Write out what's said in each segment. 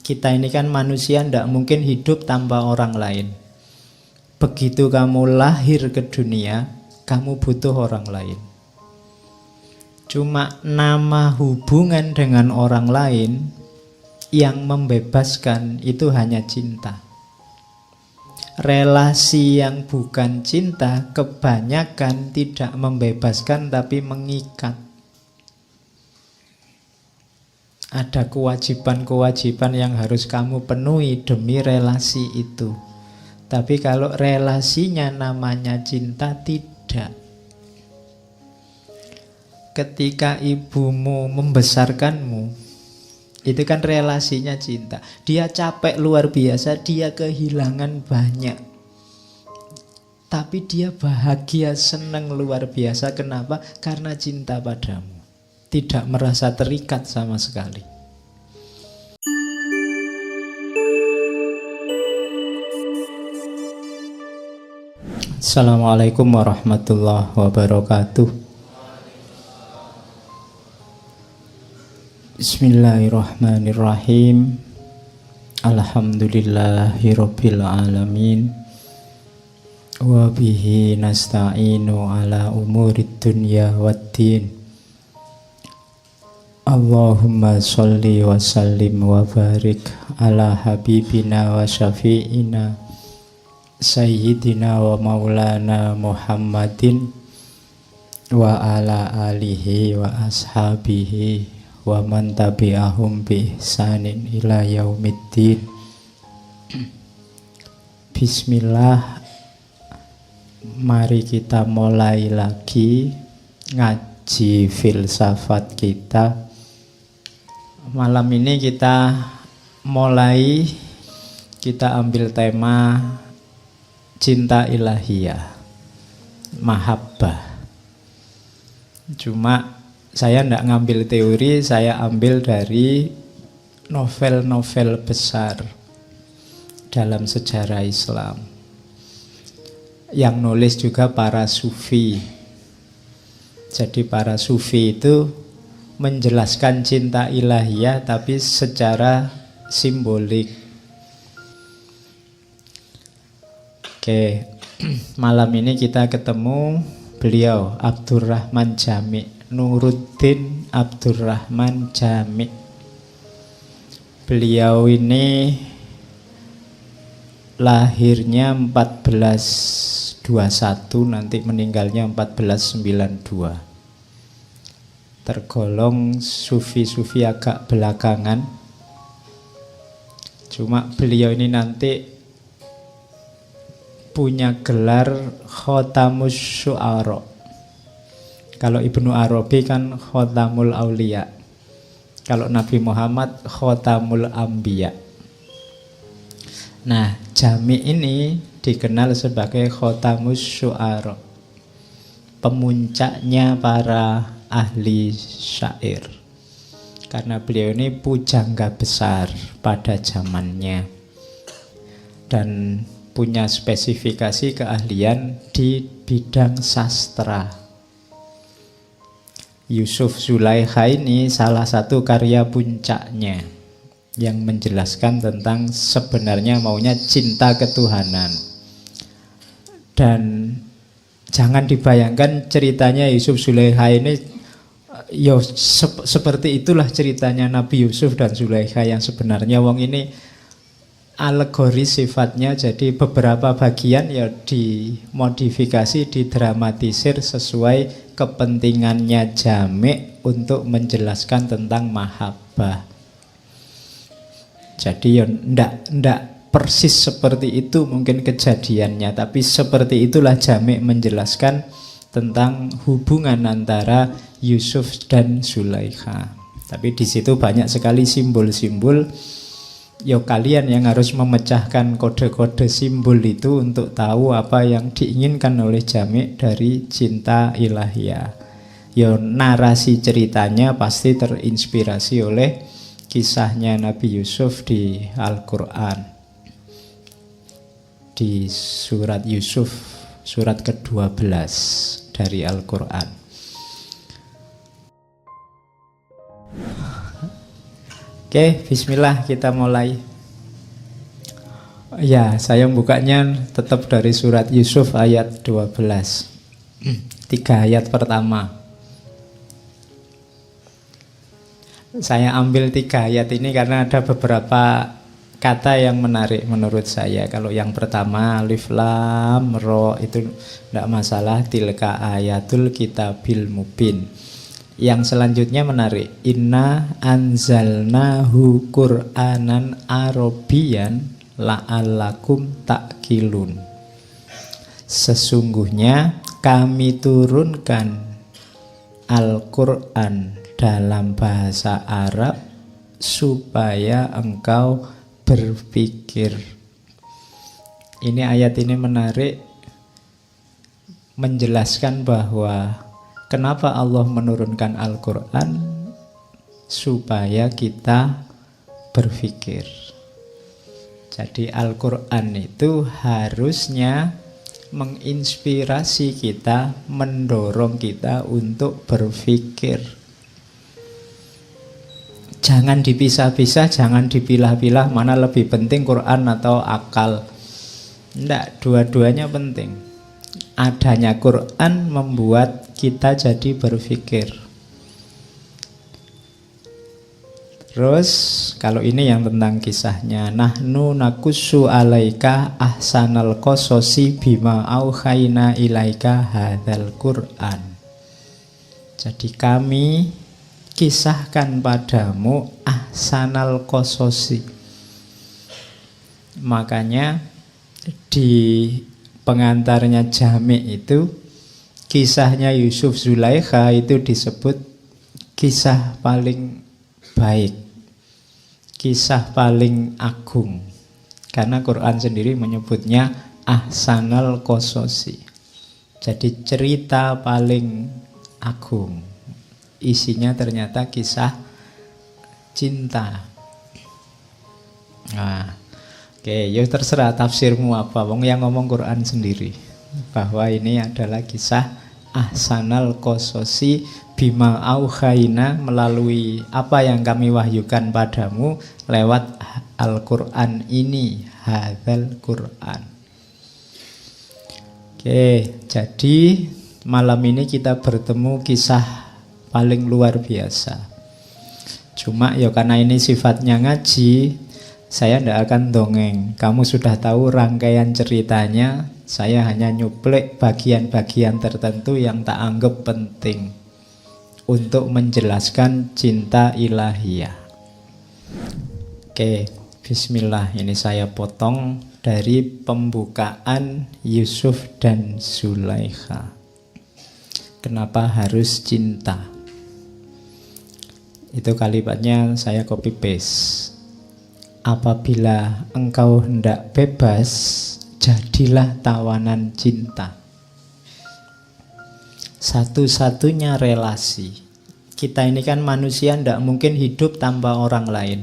Kita ini kan manusia, tidak mungkin hidup tanpa orang lain. Begitu kamu lahir ke dunia, kamu butuh orang lain. Cuma nama hubungan dengan orang lain yang membebaskan itu hanya cinta. Relasi yang bukan cinta kebanyakan tidak membebaskan tapi mengikat. Ada kewajiban-kewajiban yang harus kamu penuhi demi relasi itu. Tapi kalau relasinya namanya cinta, tidak. Ketika ibumu membesarkanmu, itu kan relasinya cinta. Dia capek luar biasa, dia kehilangan banyak. Tapi dia bahagia, senang luar biasa. Kenapa? Karena cinta padamu. Tidak merasa terikat sama sekali. Assalamualaikum warahmatullahi wabarakatuh. Bismillahirrahmanirrahim. Alhamdulillahirabbil alamin. Wa bihi nasta'inu ala umurid dunya waddin. Allahumma sholli wa sallim wa barik ala habibina wa syafi'ina sayyidina wa maulana Muhammadin wa ala alihi wa ashabihi wa man tabi'ahum bi ihsanin ila yaumiddin. Bismillah. Mari kita mulai lagi ngaji filsafat kita. Malam ini kita ambil tema cinta ilahiyah, mahabbah. Cuma saya tidak ngambil teori, saya ambil dari novel-novel besar dalam sejarah Islam. Yang nulis juga para sufi. Jadi para sufi itu menjelaskan cinta ilahiyah tapi secara simbolik. Oke, malam ini kita ketemu beliau Abdurrahman Jami, Nuruddin Abdurrahman Jami. Beliau ini lahirnya 1421, nanti meninggalnya 1492. Tergolong sufi-sufi agak belakangan. Cuma beliau ini nanti punya gelar Khotamus Syu'ara. Kalau Ibnu Arabi kan Khotamul Auliya. Kalau Nabi Muhammad Khotamul Ambiya. Nah, Jami ini dikenal sebagai Khotamus Syu'ara, pemuncaknya para ahli syair. Karena beliau ini pujangga besar pada zamannya dan punya spesifikasi keahlian di bidang sastra. Yusuf Zulaikha ini salah satu karya puncaknya yang menjelaskan tentang sebenarnya maunya cinta ketuhanan. Dan jangan dibayangkan ceritanya Yusuf Zulaikha ini seperti itulah ceritanya Nabi Yusuf dan Zulaikha yang sebenarnya. Wong ini alegori sifatnya, jadi beberapa bagian ya dimodifikasi, didramatisir sesuai kepentingannya Jami untuk menjelaskan tentang mahabbah. Jadi ya ndak persis seperti itu mungkin kejadiannya, tapi seperti itulah Jami menjelaskan tentang hubungan antara Yusuf dan Zulaikha. Tapi di situ banyak sekali simbol-simbol. Yo, kalian yang harus memecahkan kode-kode simbol itu untuk tahu apa yang diinginkan oleh Jami dari cinta ilahiyah. Yo, narasi ceritanya pasti terinspirasi oleh kisahnya Nabi Yusuf di Al-Quran, di surat Yusuf, surat ke-12 dari Al-Quran. Oke, bismillah kita mulai. Ya, saya bukanya tetap dari surat Yusuf ayat 12. 3 ayat pertama. Saya ambil 3 ayat ini karena ada beberapa kata yang menarik menurut saya. Kalau yang pertama alif lam ro itu tidak masalah, tilka ayatul kitabil mubin. Yang selanjutnya menarik, inna anzalnahu qur'anan arabiyyan la'allakum ta'qilun. Sesungguhnya kami turunkan Al-Qur'an dalam bahasa Arab supaya engkau berpikir. Ini ayat ini menarik, menjelaskan bahwa kenapa Allah menurunkan Al-Qur'an supaya kita berpikir. Jadi Al-Qur'an itu harusnya menginspirasi kita, mendorong kita untuk berpikir. Jangan dipisah-pisah, jangan dipilah-pilah mana lebih penting Quran atau akal. Tidak, dua-duanya penting. Adanya Quran membuat kita jadi berpikir. Terus kalau ini yang tentang kisahnya, nahnu nakussu alaika ahsanal qasosi bima auhayna ilaika hadzal Qur'an. Jadi kami kisahkan padamu ahsanal qasosi. Makanya di pengantarnya Jami' itu kisahnya Yusuf Zulaikha itu disebut kisah paling baik, kisah paling agung, karena Quran sendiri menyebutnya ahsanal qasosi. Jadi cerita paling agung, isinya ternyata kisah cinta. Nah, oke, ya terserah tafsirmu apa. Wong yang ngomong Quran sendiri bahwa ini adalah kisah ahsanal qasosi bima auhayna, melalui apa yang kami wahyukan padamu lewat Al-Qur'an ini, hadzal Qur'an. Oke, jadi malam ini kita bertemu kisah paling luar biasa. Cuma ya karena ini sifatnya ngaji, saya tidak akan dongeng. Kamu sudah tahu rangkaian ceritanya, saya hanya nyuplek bagian-bagian tertentu yang tak anggap penting untuk menjelaskan cinta ilahiyah. Oke, bismillah. Ini saya potong dari pembukaan Yusuf dan Zulaikha. Kenapa harus cinta? Itu kalimatnya saya copy paste. Apabila engkau hendak bebas, jadilah tawanan cinta. Satu-satunya relasi. Kita ini kan manusia, tidak mungkin hidup tanpa orang lain.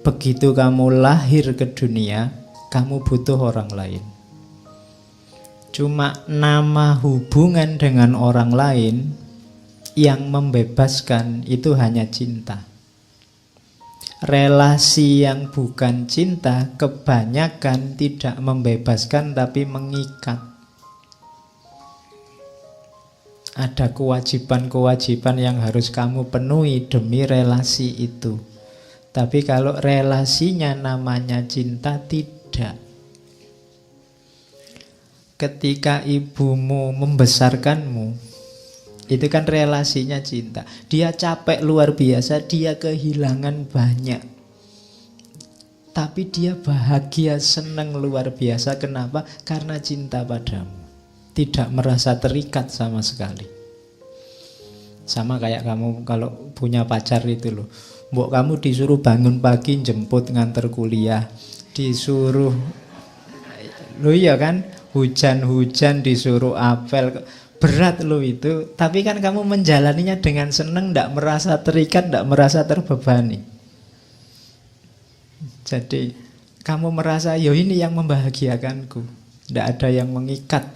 Begitu kamu lahir ke dunia, kamu butuh orang lain. Cuma nama hubungan dengan orang lain yang membebaskan itu hanya cinta. Relasi yang bukan cinta kebanyakan tidak membebaskan tapi mengikat. Ada kewajiban-kewajiban yang harus kamu penuhi demi relasi itu. Tapi kalau relasinya namanya cinta, tidak. Ketika ibumu membesarkanmu, itu kan relasinya cinta. Dia capek luar biasa, dia kehilangan banyak, tapi dia bahagia, senang luar biasa. Kenapa? Karena cinta padamu. Tidak merasa terikat sama sekali. Sama kayak kamu kalau punya pacar itu loh. Mbok kamu disuruh bangun pagi, jemput, nganter kuliah, disuruh, lo iya kan, hujan-hujan disuruh apel, berat lo itu. Tapi kan kamu menjalaninya dengan senang, tidak merasa terikat, tidak merasa terbebani. Jadi kamu merasa, yo ini yang membahagiakanku, tidak ada yang mengikat.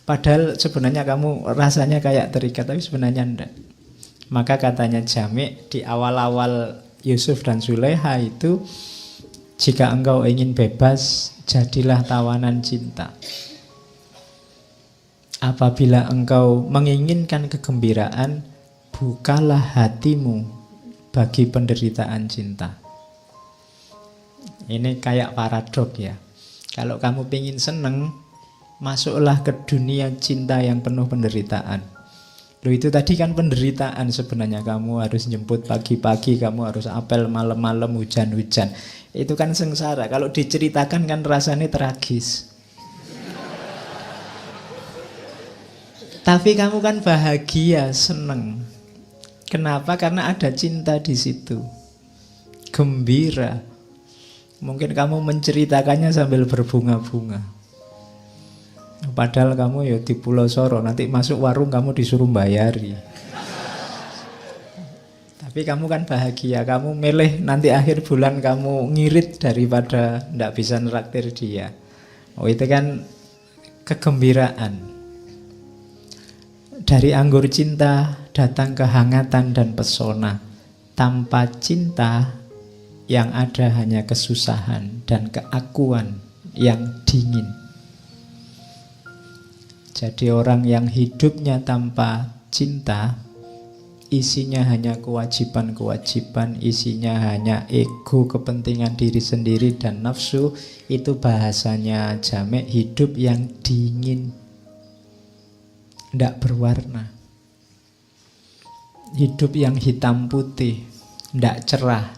Padahal sebenarnya kamu rasanya kayak terikat, tapi sebenarnya enggak. Maka katanya Jami' di awal-awal Yusuf dan Zulaikha itu, jika engkau ingin bebas, jadilah tawanan cinta. Apabila engkau menginginkan kegembiraan, bukalah hatimu bagi penderitaan cinta. Ini kayak paradok ya. Kalau kamu ingin seneng, masuklah ke dunia cinta yang penuh penderitaan. Loh, itu tadi kan penderitaan sebenarnya. Kamu harus jemput pagi-pagi, kamu harus apel malam-malam, hujan-hujan. Itu kan sengsara. Kalau diceritakan kan rasanya tragis. Tapi kamu kan bahagia, seneng. Kenapa? Karena ada cinta di situ. Gembira. Mungkin kamu menceritakannya sambil berbunga-bunga. Padahal kamu ya di Pulau Soro, nanti masuk warung kamu disuruh bayari. Tapi kamu kan bahagia, kamu milih nanti akhir bulan kamu ngirit daripada tidak bisa neraktir dia. Oh, itu kan kegembiraan. Dari anggur cinta datang kehangatan dan pesona. Tanpa cinta yang ada hanya kesusahan dan keakuan yang dingin. Jadi orang yang hidupnya tanpa cinta, isinya hanya kewajiban-kewajiban, isinya hanya ego, kepentingan diri sendiri dan nafsu, itu bahasanya jamek hidup yang dingin, tidak berwarna. Hidup yang hitam putih, tidak cerah.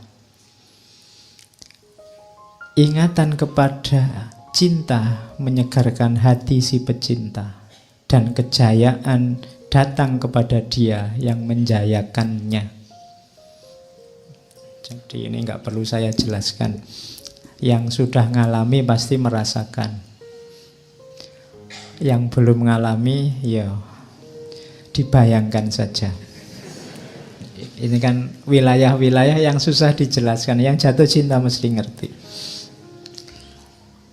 Ingatan kepada cinta menyegarkan hati si pecinta, dan kejayaan datang kepada dia yang menjayakannya. Jadi ini nggak perlu saya jelaskan. Yang sudah ngalami pasti merasakan. Yang belum ngalami, ya dibayangkan saja. Ini kan wilayah-wilayah yang susah dijelaskan. Yang jatuh cinta mesti ngerti.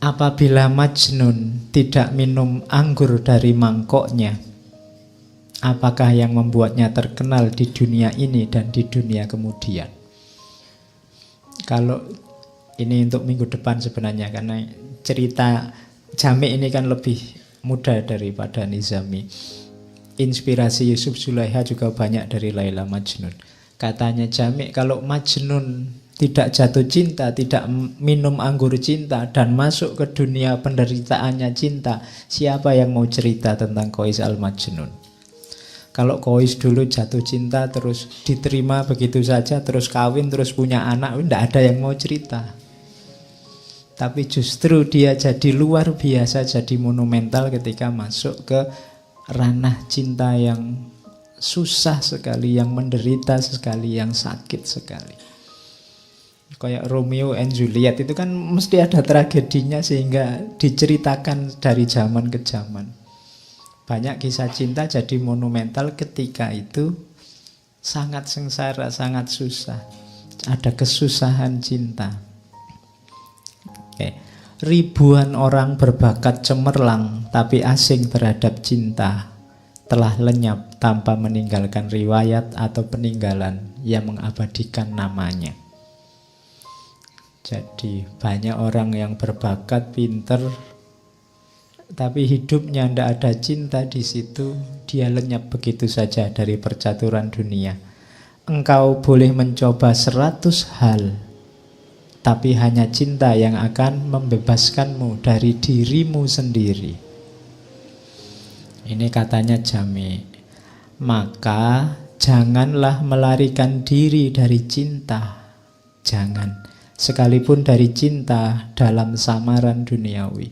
Apabila Majnun tidak minum anggur dari mangkoknya, apakah yang membuatnya terkenal di dunia ini dan di dunia kemudian? Kalau ini untuk minggu depan sebenarnya, karena cerita Jami ini kan lebih muda daripada Nizami. Inspirasi Yusuf Zulaikha juga banyak dari Laila Majnun. Katanya Jami, kalau Majnun tidak jatuh cinta, tidak minum anggur cinta, dan masuk ke dunia penderitaannya cinta, siapa yang mau cerita tentang Qais al-Majnun? Kalau Qais dulu jatuh cinta, terus diterima begitu saja, terus kawin, terus punya anak, tidak ada yang mau cerita. Tapi justru dia jadi luar biasa, jadi monumental ketika masuk ke ranah cinta yang susah sekali, yang menderita sekali, yang sakit sekali. Kayak Romeo and Juliet itu kan mesti ada tragedinya sehingga diceritakan dari zaman ke zaman. Banyak kisah cinta jadi monumental ketika itu sangat sengsara, sangat susah. Ada kesusahan cinta. Oke. Ribuan orang berbakat cemerlang tapi asing terhadap cinta telah lenyap tanpa meninggalkan riwayat atau peninggalan yang mengabadikan namanya. Jadi banyak orang yang berbakat, pinter, tapi hidupnya tidak ada cinta di situ, dia lenyap begitu saja dari percaturan dunia. Engkau boleh mencoba 100 hal, tapi hanya cinta yang akan membebaskanmu dari dirimu sendiri. Ini katanya Jami. Maka janganlah melarikan diri dari cinta. Jangan. Sekalipun dari cinta dalam samaran duniawi.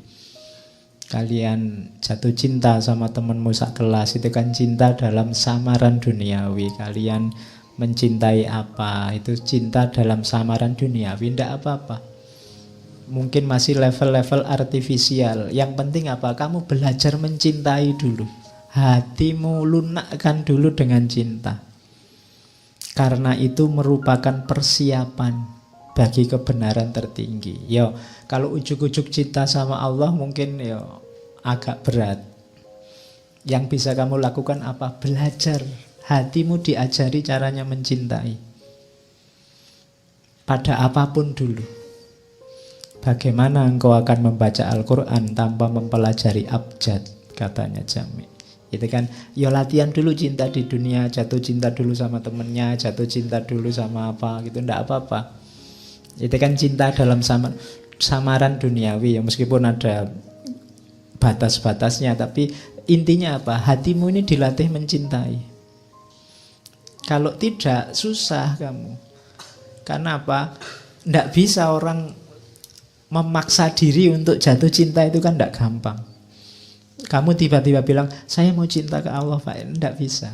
Kalian jatuh cinta sama temanmu sak kelas, itu kan cinta dalam samaran duniawi. Kalian mencintai apa, itu cinta dalam samaran duniawi, tidak apa-apa. Mungkin masih level-level artifisial. Yang penting apa? Kamu belajar mencintai dulu. Hatimu lunakkan dulu dengan cinta. Karena itu merupakan persiapan bagi kebenaran tertinggi. Yo, kalau ujuk-ujuk cinta sama Allah mungkin yo agak berat. Yang bisa kamu lakukan apa? Belajar. Hatimu diajari caranya mencintai. pada apapun dulu. Bagaimana engkau akan membaca Al-Quran tanpa mempelajari abjad, katanya Jami. Itu kan, ya latihan dulu cinta di dunia, jatuh cinta dulu sama temennya, jatuh cinta dulu sama apa gitu, enggak apa-apa. Itu kan cinta dalam samaran duniawi ya, meskipun ada batas-batasnya, tapi intinya apa? Hatimu ini dilatih mencintai. Kalau tidak, susah kamu. Karena apa? Enggak bisa orang memaksa diri untuk jatuh cinta, itu kan tidak gampang. Kamu tiba-tiba bilang, saya mau cinta ke Allah, Pak. Tidak bisa.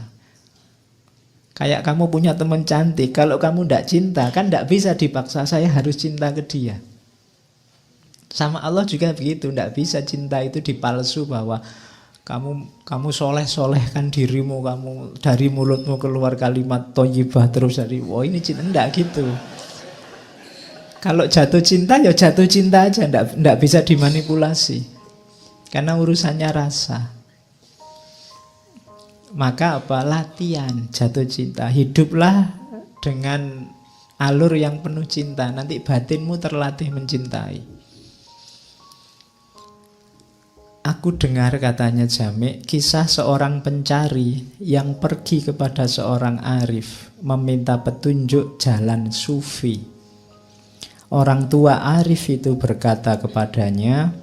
Kayak kamu punya teman cantik, kalau kamu tidak cinta, kan tidak bisa dipaksa, saya harus cinta ke dia. Sama Allah juga begitu, tidak bisa cinta itu dipalsu bahwa kamu soleh-solehkan dirimu, kamu dari mulutmu keluar kalimat thayyibah terus dari, wah ini cinta, tidak gitu. Kalau jatuh cinta, ya jatuh cinta aja, tidak bisa dimanipulasi. Karena urusannya rasa. Maka apa? Latihan jatuh cinta. Hiduplah dengan alur yang penuh cinta. Nanti batinmu terlatih mencintai. Aku dengar, katanya Jami, kisah seorang pencari yang pergi kepada seorang arif, meminta petunjuk jalan sufi. Orang tua arif itu berkata kepadanya,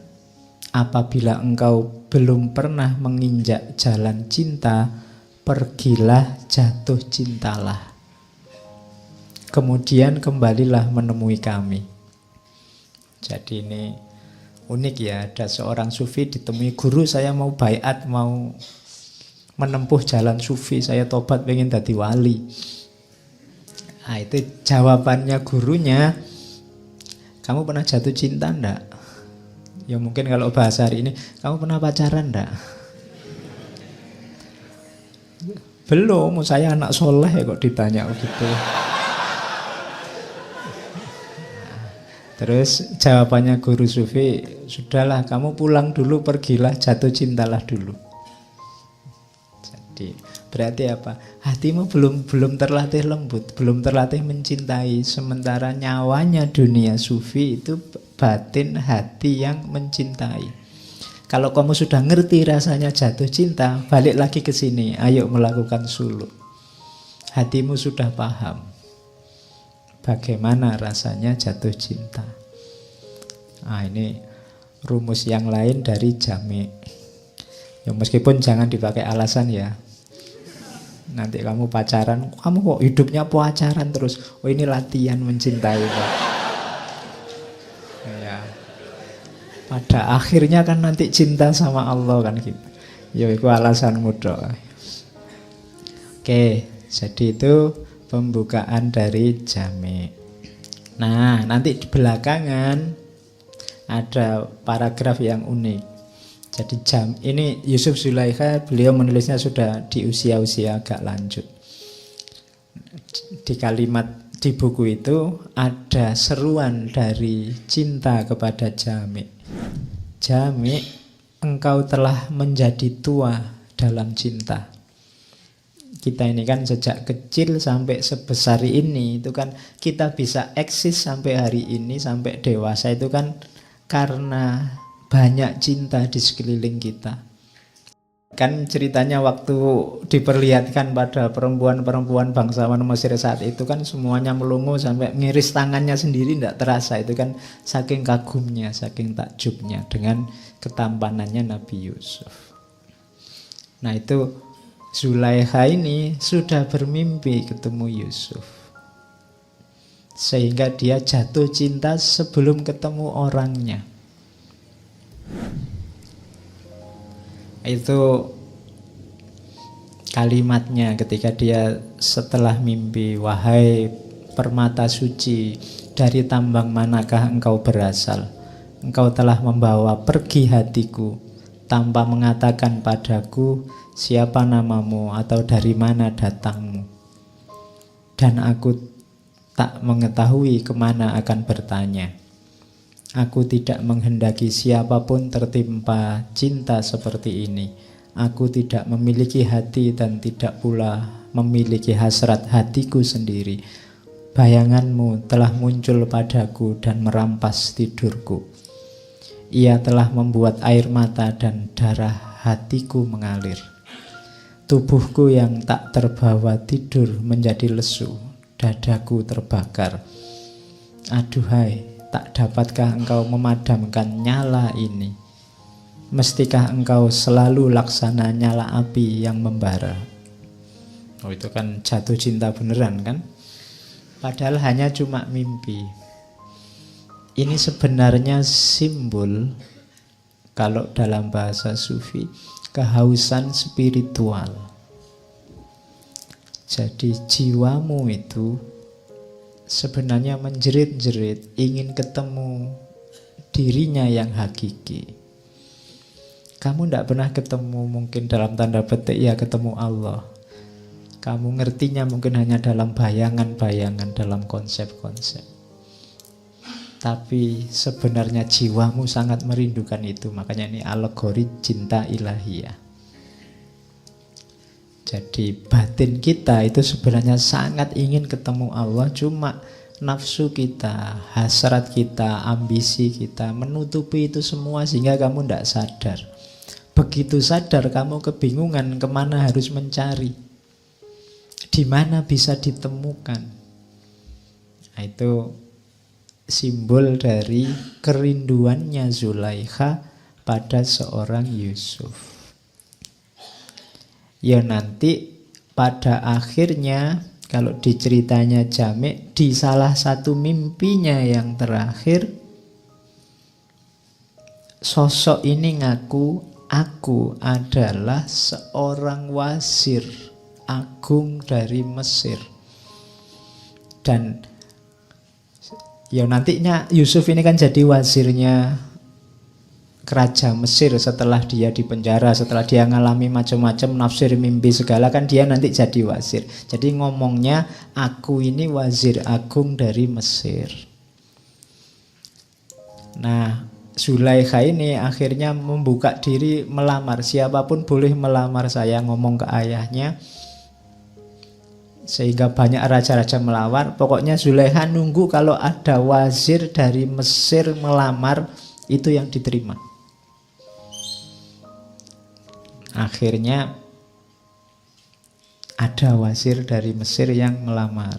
apabila engkau belum pernah menginjak jalan cinta, pergilah jatuh cintalah. Kemudian kembalilah menemui kami. Jadi ini unik ya, ada seorang sufi ditemui guru, saya mau baiat, mau menempuh jalan sufi, saya tobat pengen jadi wali. Nah, itu jawabannya gurunya, kamu pernah jatuh cinta enggak? Ya mungkin kalau bahasa hari ini, kamu pernah pacaran enggak? Belum, saya anak soleh kok ditanya begitu. Terus jawabannya guru sufi, sudahlah kamu pulang dulu, pergilah jatuh cintalah dulu. Jadi berarti apa? Hatimu belum terlatih lembut, belum terlatih mencintai. Sementara nyawanya dunia sufi itu batin hati yang mencintai. Kalau kamu sudah ngerti rasanya jatuh cinta, balik lagi ke sini, ayo melakukan suluk. Hatimu sudah paham bagaimana rasanya jatuh cinta. Nah, ini rumus yang lain dari Jami. Ya meskipun jangan dipakai alasan ya. Nanti kamu pacaran, kamu kok hidupnya pacaran terus. Oh ini latihan mencintai, Pak. Ya. Pada akhirnya kan nanti cinta sama Allah kan gitu. Ya itu alasanmu doa. Oke, jadi itu pembukaan dari Jami. Nah, nanti di belakangan ada paragraf yang unik. Jadi ini Yusuf Zulaikha, beliau menulisnya sudah di usia-usia agak lanjut. Di kalimat di buku itu ada seruan dari cinta kepada Jami. Jami, engkau telah menjadi tua dalam cinta. Kita ini kan sejak kecil sampai sebesar ini, itu kan kita bisa eksis sampai hari ini, sampai dewasa itu kan karena banyak cinta di sekeliling kita. Kan ceritanya waktu diperlihatkan pada perempuan-perempuan bangsawan Mesir saat itu kan semuanya melongo sampai ngiris tangannya sendiri, tidak terasa. Itu kan saking kagumnya, saking takjubnya dengan ketampanannya Nabi Yusuf. Nah itu Zulaikha ini sudah bermimpi ketemu Yusuf, sehingga dia jatuh cinta sebelum ketemu orangnya. Itu kalimatnya ketika dia setelah mimpi, wahai permata suci, dari tambang manakah engkau berasal? Engkau telah membawa pergi hatiku tanpa mengatakan padaku siapa namamu atau dari mana datangmu. Dan aku tak mengetahui kemana akan bertanya. Aku tidak menghendaki siapapun tertimpa cinta seperti ini. Aku tidak memiliki hati dan tidak pula memiliki hasrat hatiku sendiri. bayanganmu telah muncul padaku dan merampas tidurku. Ia telah membuat air mata dan darah hatiku mengalir. Tubuhku yang tak terbawa tidur menjadi lesu, dadaku terbakar. Aduhai, tak dapatkah engkau memadamkan nyala ini? Mestikah engkau selalu laksana nyala api yang membara? Oh, itu kan jatuh cinta beneran kan? Padahal hanya cuma mimpi. Ini sebenarnya simbol, kalau dalam bahasa sufi, kehausan spiritual. Jadi jiwamu itu sebenarnya menjerit-jerit ingin ketemu dirinya yang hakiki. Kamu tidak pernah ketemu, mungkin dalam tanda petik ya ketemu Allah. Kamu ngertinya mungkin hanya dalam bayangan-bayangan, dalam konsep-konsep. Tapi sebenarnya jiwamu sangat merindukan itu. Makanya ini alegori cinta ilahiyah. Jadi batin kita itu sebenarnya sangat ingin ketemu Allah. Cuma nafsu kita, hasrat kita, ambisi kita menutupi itu semua sehingga kamu tidak sadar. Begitu sadar kamu kebingungan kemana harus mencari, di mana bisa ditemukan. Nah, itu simbol dari kerinduannya Zulaikha pada seorang Yusuf. Ya nanti pada akhirnya kalau diceritanya Jami', di salah satu mimpinya yang terakhir, sosok ini ngaku, aku adalah seorang wazir agung dari Mesir. Dan ya nantinya Yusuf ini kan jadi wazirnya Raja Mesir setelah dia dipenjara, setelah dia ngalami macam-macam nafsir mimpi segala, kan dia nanti jadi wazir. Jadi ngomongnya aku ini wazir agung dari Mesir. Nah, Zulaikha ini akhirnya membuka diri melamar. Siapapun boleh melamar saya, ngomong ke ayahnya. Sehingga banyak raja-raja melawar. Pokoknya Zulaikha nunggu kalau ada wazir dari Mesir melamar, itu yang diterima. Akhirnya ada wazir dari Mesir yang melamar.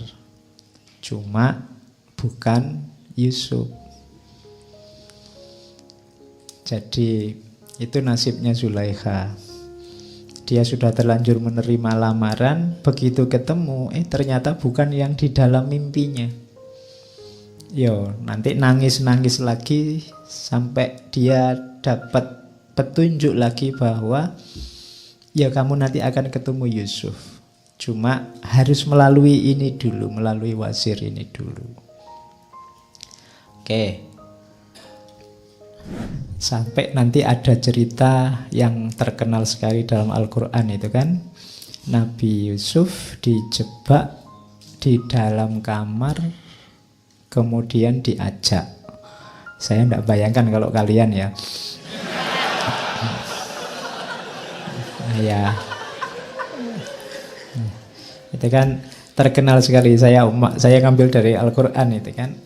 Cuma bukan Yusuf. Jadi itu nasibnya Zulaikha. Dia sudah terlanjur menerima lamaran, begitu ketemu, ternyata bukan yang di dalam mimpinya. Yo, nanti nangis-nangis lagi sampai dia dapat petunjuk lagi bahwa ya kamu nanti akan ketemu Yusuf. Cuma harus melalui ini dulu, melalui wazir ini dulu. Oke. Sampai nanti ada cerita yang terkenal sekali dalam Al-Quran itu kan, Nabi Yusuf dijebak di dalam kamar, kemudian diajak. Saya tidak bayangkan kalau kalian ya. Ya, itu kan terkenal sekali. Saya ngambil dari Al-Quran itu kan.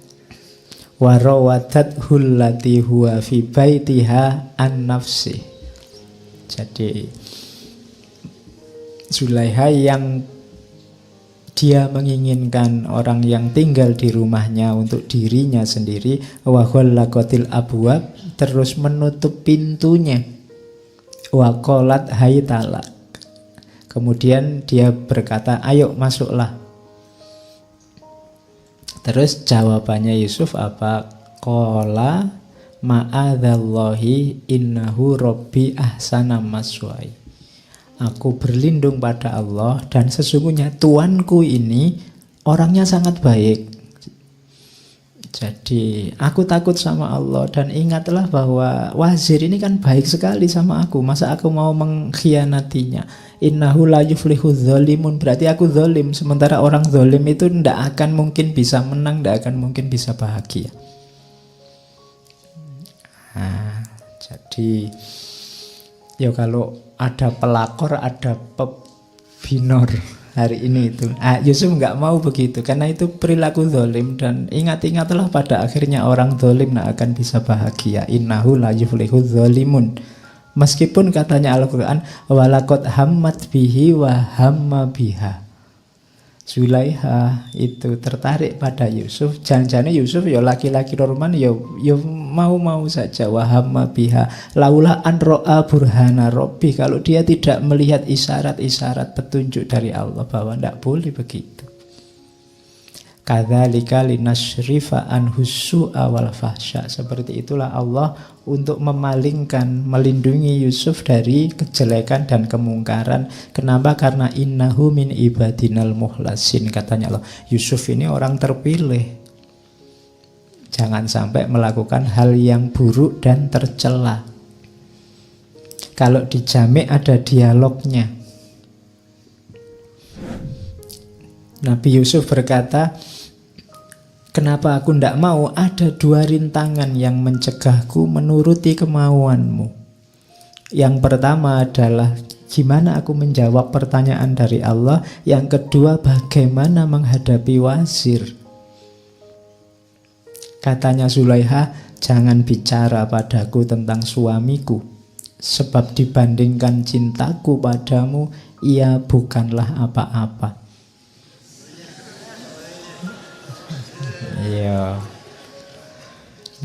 Warawadat hullati huwa fi baitiha an nafsi. Jadi Zulaikha yang dia menginginkan orang yang tinggal di rumahnya untuk dirinya sendiri, wa ghallaqatil abwab, terus menutup pintunya, wa qalat haytalak. Kemudian dia berkata, ayo masuklah. Terus jawabannya Yusuf apa? Qala ma'adzallahi innahu rabbi ahsana maswai. Aku berlindung pada Allah dan sesungguhnya Tuanku ini orangnya sangat baik. Jadi aku takut sama Allah dan ingatlah bahwa wazir ini kan baik sekali sama aku. Masa aku mau mengkhianatinya? Innahu la yuflihu dzalimun, berarti aku zalim. Sementara orang zalim itu tidak akan mungkin bisa menang, tidak akan mungkin bisa bahagia. Nah, jadi ya kalau ada pelakor, ada pebinor. hari ini itu. Yusuf nggak mau begitu karena itu perilaku zalim, dan ingat-ingatlah pada akhirnya orang zalim nggak akan bisa bahagia. Innahu la yuflihudz zalimun. Meskipun katanya Al-Qur'an walaqad hammat bihi wa hamma biha. Zulaiha itu tertarik pada Yusuf. Jangan-jangan Yusuf ya laki-laki normal, ya mau-mau saja. Wahamma biha laula an ro'a burhana robbi. Kalau dia tidak melihat isyarat-isyarat petunjuk dari Allah bahwa tidak boleh begitu. Kadzalika linasrifa anhu su'a wal fahsya. Seperti itulah Allah untuk memalingkan, melindungi Yusuf dari kejelekan dan kemungkaran. Kenapa? Karena innahu min ibadinal muhlasin. Katanya Allah, Yusuf ini orang terpilih. Jangan sampai melakukan hal yang buruk dan tercela. Kalau di Jami' ada dialognya. Nabi Yusuf berkata, kenapa aku tidak mau? Ada dua rintangan yang mencegahku menuruti kemauanmu. Yang pertama adalah gimana aku menjawab pertanyaan dari Allah. Yang kedua, bagaimana menghadapi wazir. Katanya Zulaiha, jangan bicara padaku tentang suamiku, sebab dibandingkan cintaku padamu, ia bukanlah apa-apa. Iya.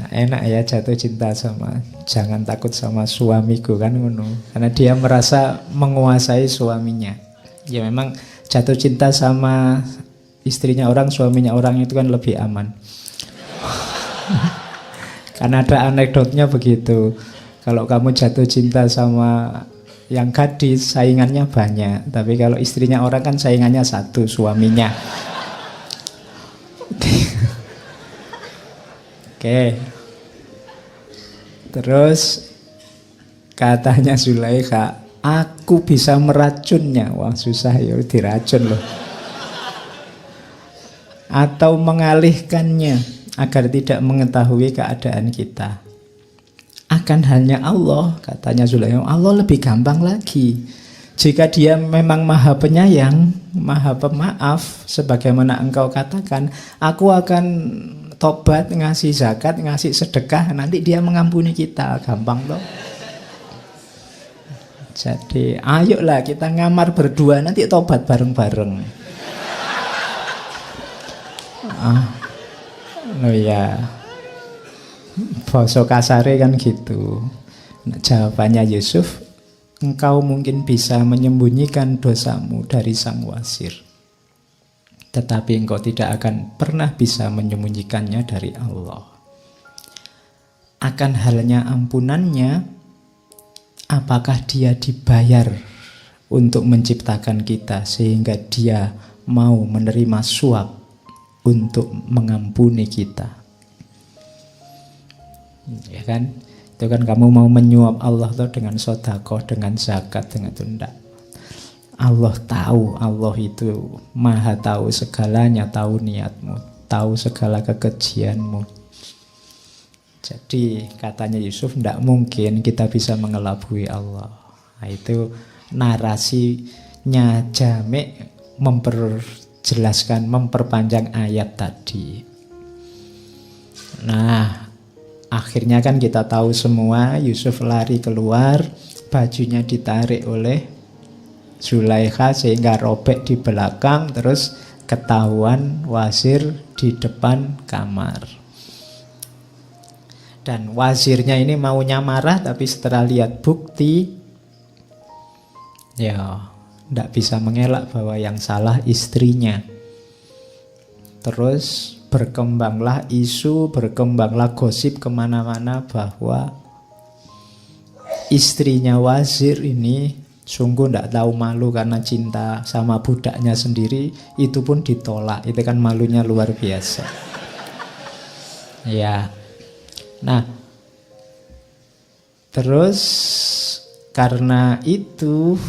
Nah, enak ya jatuh cinta sama, jangan takut sama suamiku kan ngono. Karena dia merasa menguasai suaminya. Ya memang jatuh cinta sama istrinya orang, suaminya orang itu kan lebih aman. Karena ada anekdotnya begitu. Kalau kamu jatuh cinta sama yang gadis, saingannya banyak. Tapi kalau istrinya orang kan saingannya satu, suaminya. Oke. Terus katanya Zulaikha, aku bisa meracunnya. Wah susah ya, diracun loh. Atau mengalihkannya agar tidak mengetahui keadaan kita. Akan hanya Allah, katanya Zulaikha. Allah lebih gampang lagi. Jika dia memang maha penyayang, maha pemaaf, sebagaimana engkau katakan, aku akan tobat, ngasih zakat, ngasih sedekah, nanti dia mengampuni kita. Gampang toh. Jadi ayolah kita ngamar berdua, nanti tobat bareng-bareng. Oh ya, basa kasare kan gitu. Nah, jawabannya Yusuf, engkau mungkin bisa menyembunyikan dosamu dari sang wazir, tetapi engkau tidak akan pernah bisa menyembunyikannya dari Allah. Akan halnya ampunannya, apakah dia dibayar untuk menciptakan kita sehingga dia mau menerima suap untuk mengampuni kita? Ya kan? Itu kan kamu mau menyuap Allah tuh dengan sedekah, dengan zakat, dengan itu enggak. Allah tahu, Allah itu maha tahu segalanya, tahu niatmu, tahu segala kekejianmu. Jadi katanya Yusuf, tidak mungkin kita bisa mengelabui Allah. Nah, itu narasinya Jami' memperjelaskan, memperpanjang ayat tadi. Nah, akhirnya kan kita tahu semua, Yusuf lari keluar, bajunya ditarik oleh Zulaikha sehingga robek di belakang, terus ketahuan wazir di depan kamar. Dan wazirnya ini maunya marah, tapi setelah lihat bukti, ya tidak bisa mengelak bahwa yang salah istrinya. Terus berkembanglah isu, berkembanglah gosip kemana-mana bahwa istrinya wazir ini sungguh tidak tahu malu karena cinta sama budaknya sendiri, itu pun ditolak. Itu kan malunya luar biasa. Ya. Nah, terus karena itu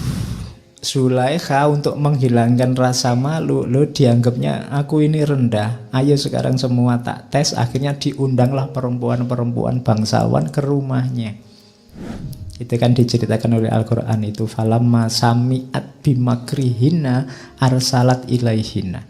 Zulaikha untuk menghilangkan rasa malu, lo dianggapnya aku ini rendah, ayo sekarang semua tak tes. Akhirnya diundanglah perempuan-perempuan bangsawan ke rumahnya. Itu kan diceritakan oleh Al-Quran itu. Falamma sami'at bimakrihinna arsalat ilaihinna.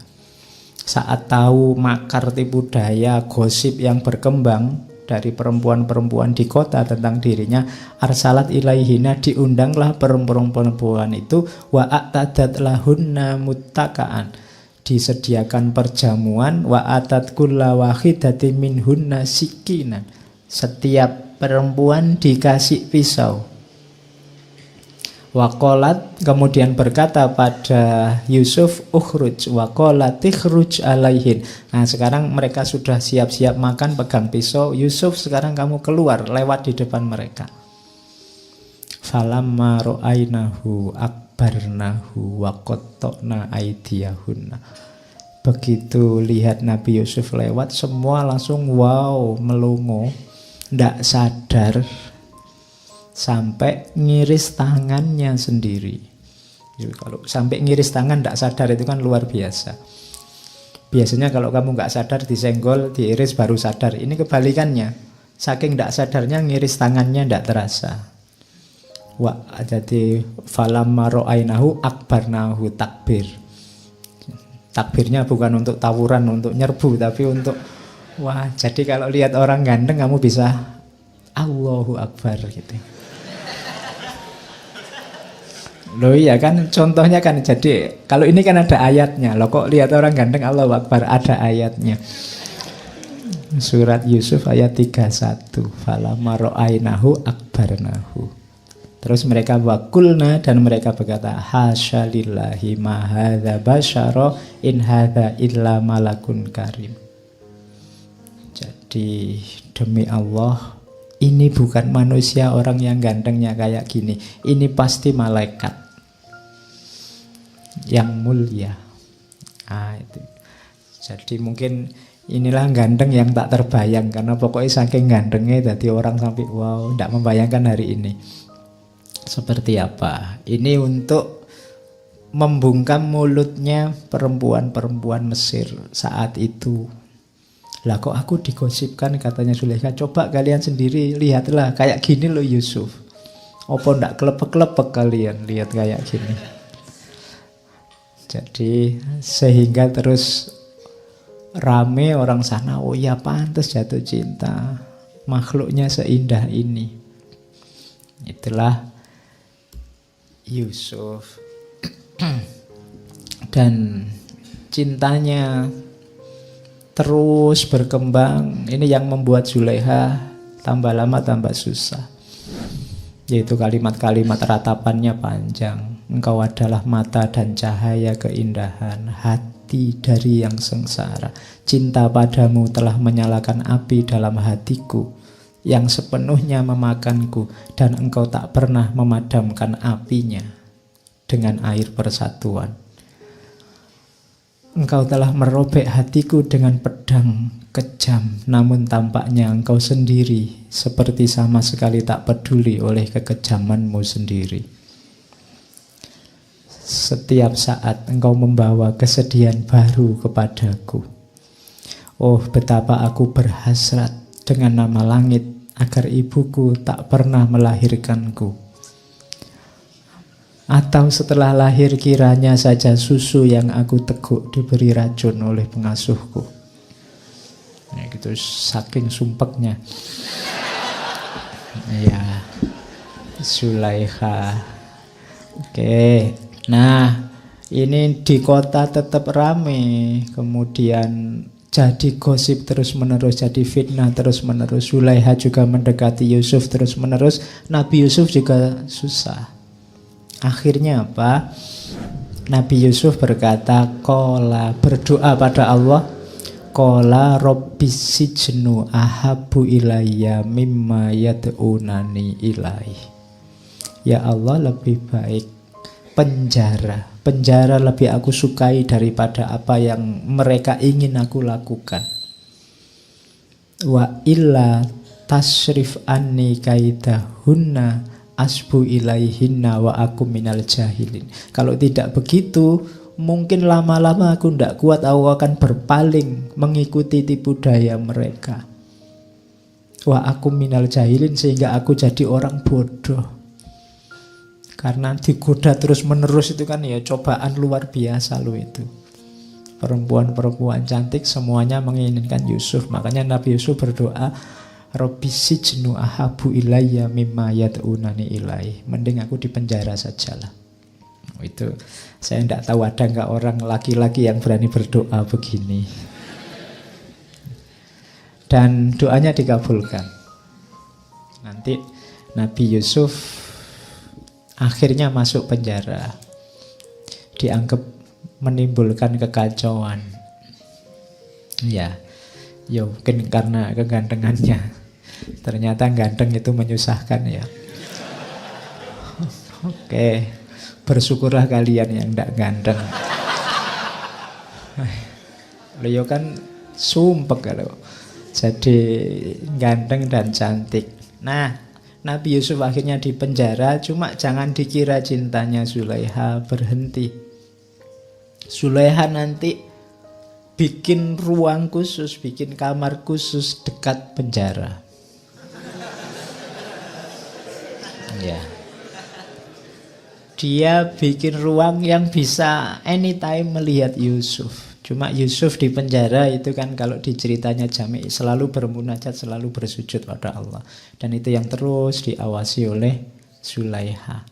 Saat tahu makar, tipu daya, gosip yang berkembang dari perempuan-perempuan di kota tentang dirinya, arsalat ilaihina, diundanglah perempuan-perempuan itu, wa a'tadat lahunna muttaka'an, disediakan perjamuan, wa atat kulla wahidati minhunna sikinan, setiap perempuan dikasih pisau. Waqalat, kemudian berkata pada Yusuf, ukhruj, waqalat ikhruj alaihin. Nah sekarang mereka sudah siap-siap makan, pegang pisau. Yusuf, sekarang kamu keluar, lewat di depan mereka. Falamma ra'ainahu akbarnahu wa qatta'na aydiyahunna. Begitu lihat Nabi Yusuf lewat, semua langsung wow, melongo, ndak sadar, sampai ngiris tangannya sendiri. Kalau sampai ngiris tangan ndak sadar itu kan luar biasa. Biasanya kalau kamu nggak sadar disenggol, diiris baru sadar. Ini kebalikannya. Saking ndak sadarnya ngiris tangannya ndak terasa. Jadi falamma ra'ainahu akbarnahu, takbir. Takbirnya bukan untuk tawuran, untuk nyerbu, tapi untuk wah. Jadi kalau lihat orang ganteng kamu bisa Allahu Akbar gitu. Loh iya kan, contohnya kan, jadi kalau ini kan ada ayatnya. Loh kok lihat orang ganteng Allahu Akbar, ada ayatnya. Surat Yusuf ayat 31. Falamma ra'ainahu akbarnahu. Terus mereka wakulna, dan mereka berkata, hasya lillahi ma hadza basyara in hadza illa malakun karim. Jadi demi Allah, ini bukan manusia orang yang gantengnya kayak gini. Ini pasti malaikat yang mulia. Itu. Jadi mungkin inilah ganteng yang tak terbayang, karena pokoknya saking gantengnya jadi orang sampai wow, tidak membayangkan hari ini seperti apa. Ini untuk membungkam mulutnya perempuan-perempuan Mesir saat itu. Lah kok aku digosipkan, katanya Zulaikha. Coba kalian sendiri lihatlah, kayak gini loh Yusuf. Apa ndak kelepek-kelepek kalian lihat kayak gini. Jadi sehingga terus rame orang sana, oh ya pantas jatuh cinta, makhluknya seindah ini. Itulah Yusuf. Dan cintanya terus berkembang. Ini yang membuat Zulaikha tambah lama tambah susah. Yaitu kalimat-kalimat ratapannya panjang. Engkau adalah mata dan cahaya keindahan, hati dari yang sengsara. Cinta padamu telah menyalakan api dalam hatiku yang sepenuhnya memakanku, dan engkau tak pernah memadamkan apinya dengan air persatuan. Engkau telah merobek hatiku dengan pedang kejam, namun tampaknya engkau sendiri seperti sama sekali tak peduli oleh kekejamanmu sendiri. Setiap saat engkau membawa kesedihan baru kepadaku. Oh, betapa aku berhasrat dengan nama langit agar ibuku tak pernah melahirkanku. Atau setelah lahir kiranya saja susu yang aku teguk diberi racun oleh pengasuhku. Ya gitu, saking sumpeknya. Ya, Zulaikha. Oke. Nah, ini di kota tetap rame. Kemudian jadi gosip terus-menerus, jadi fitnah terus-menerus. Zulaikha juga mendekati Yusuf terus-menerus. Nabi Yusuf juga susah. Akhirnya apa? Nabi Yusuf berkata, qala, berdoa pada Allah, qala rabbis sijnu ahabbu ilayya mimma yad'unani ilaih. Ya Allah, lebih baik penjara lebih aku sukai daripada apa yang mereka ingin aku lakukan. Wa illa tasrif anni kaidahunna asbu ilaihinna wa aku minal jahilin. Kalau tidak begitu, mungkin lama-lama aku tidak kuat, aku akan berpaling mengikuti tipu daya mereka. Wa aku minal jahilin, sehingga aku jadi orang bodoh. Karena digoda terus menerus itu kan ya cobaan luar biasa loh itu. Perempuan-perempuan cantik semuanya menginginkan Yusuf. Makanya Nabi Yusuf berdoa, Rabbi sijnu ahabu ilayya mimma yad'unani ilaih. Mending aku di penjara sajalah. Itu saya tidak tahu ada nggak orang laki-laki yang berani berdoa begini. Dan doanya dikabulkan. Nanti Nabi Yusuf akhirnya masuk penjara. Dianggap menimbulkan kekacauan. Ya mungkin karena kegantengannya. Ternyata ganteng itu menyusahkan ya. Oke, bersyukurlah kalian yang tidak ganteng. Leo kan sumpek kalau jadi ganteng dan cantik. Nah, Nabi Yusuf akhirnya di penjara, cuma jangan dikira cintanya Zulaiha berhenti. Zulaiha nanti bikin ruang khusus, bikin kamar khusus dekat penjara. Ya. Dia bikin ruang yang bisa anytime melihat Yusuf. Cuma Yusuf di penjara itu kan kalau di ceritanya Jami' selalu bermunajat, selalu bersujud pada Allah. Dan itu yang terus diawasi oleh Zulaiha.